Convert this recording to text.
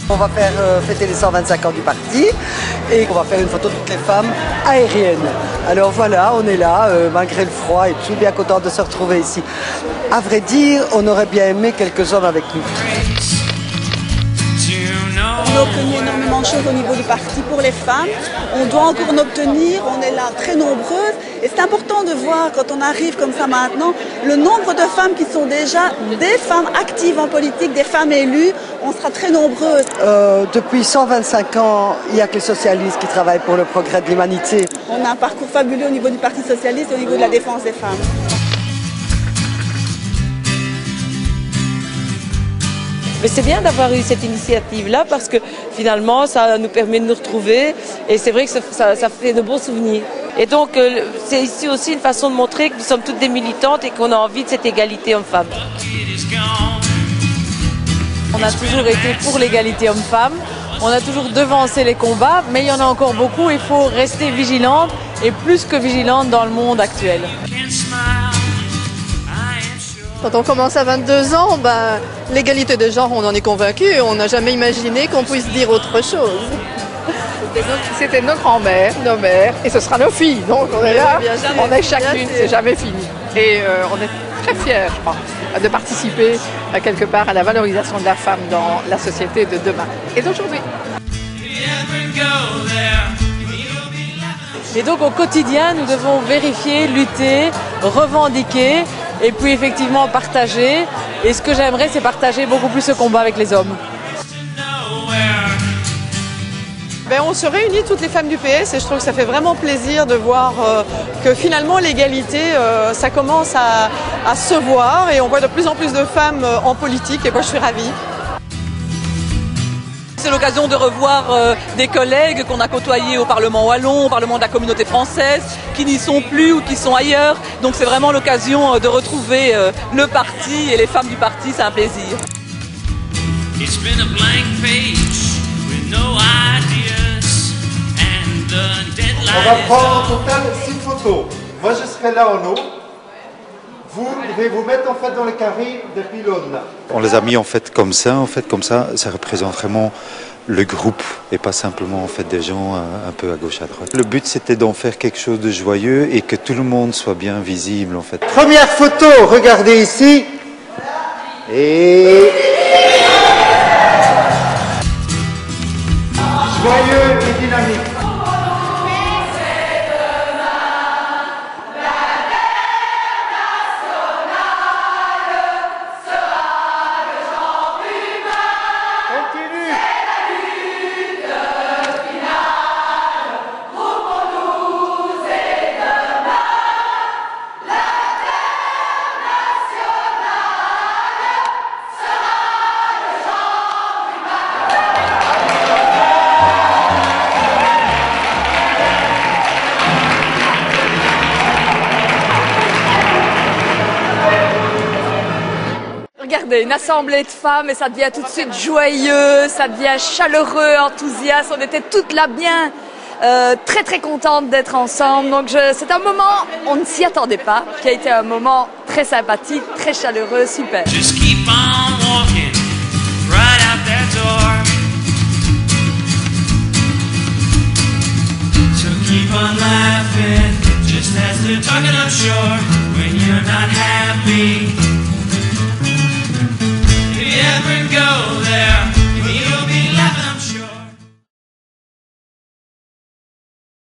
On va faire fêter les 125 ans du parti et on va faire une photo de toutes les femmes aériennes. Alors voilà, on est là, malgré le froid et tout, bien content de se retrouver ici. À vrai dire, on aurait bien aimé quelques hommes avec nous. On a obtenu énormément de choses au niveau du parti pour les femmes. On doit encore en obtenir, on est là très nombreuses. Et c'est important de voir, quand on arrive comme ça maintenant, le nombre de femmes qui sont déjà des femmes actives en politique, des femmes élues. On sera très nombreuses. Depuis 125 ans, il n'y a que les socialistes qui travaillent pour le progrès de l'humanité. On a un parcours fabuleux au niveau du Parti socialiste et au niveau de la défense des femmes. Mais c'est bien d'avoir eu cette initiative-là parce que finalement, ça nous permet de nous retrouver et c'est vrai que ça fait de bons souvenirs. Et donc, c'est ici aussi une façon de montrer que nous sommes toutes des militantes et qu'on a envie de cette égalité homme-femme. On a toujours été pour l'égalité homme-femme, on a toujours devancé les combats, mais il y en a encore beaucoup, il faut rester vigilante et plus que vigilante dans le monde actuel. Quand on commence à 22 ans, l'égalité de genre, on en est convaincu. On n'a jamais imaginé qu'on puisse dire autre chose. C'était nos grands-mères, nos mères, et ce sera nos filles. Donc on est là, on est chacune, c'est jamais fini. Et on est très fiers, je crois, de participer quelque part à la valorisation de la femme dans la société de demain et d'aujourd'hui. Et donc au quotidien, nous devons vérifier, lutter, revendiquer et puis effectivement partager. Et ce que j'aimerais, c'est partager beaucoup plus ce combat avec les hommes. On se réunit toutes les femmes du PS et je trouve que ça fait vraiment plaisir de voir que finalement l'égalité, ça commence à se voir et on voit de plus en plus de femmes en politique et moi je suis ravie. C'est l'occasion de revoir des collègues qu'on a côtoyés au Parlement wallon, au Parlement de la communauté française, qui n'y sont plus ou qui sont ailleurs. Donc c'est vraiment l'occasion de retrouver le parti et les femmes du parti, c'est un plaisir. On va prendre en total 6 photos. Moi je serai là en haut. Vous devez vous mettre en fait dans le carré des pylônes là. On les a mis en fait comme ça, ça représente vraiment le groupe et pas simplement en fait des gens un peu à gauche à droite. Le but c'était d'en faire quelque chose de joyeux et que tout le monde soit bien visible en fait. Première photo, regardez ici. Et joyeux et dynamique. Regardez, une assemblée de femmes et ça devient tout de suite joyeux, ça devient chaleureux, enthousiaste. On était toutes là bien, très très contentes d'être ensemble. Donc c'est un moment, on ne s'y attendait pas, qui a été un moment très sympathique, très chaleureux, super. Just keep on walking right out that door. So keep on laughing, just as they're talking up shore when you're not happy. If you ever go there.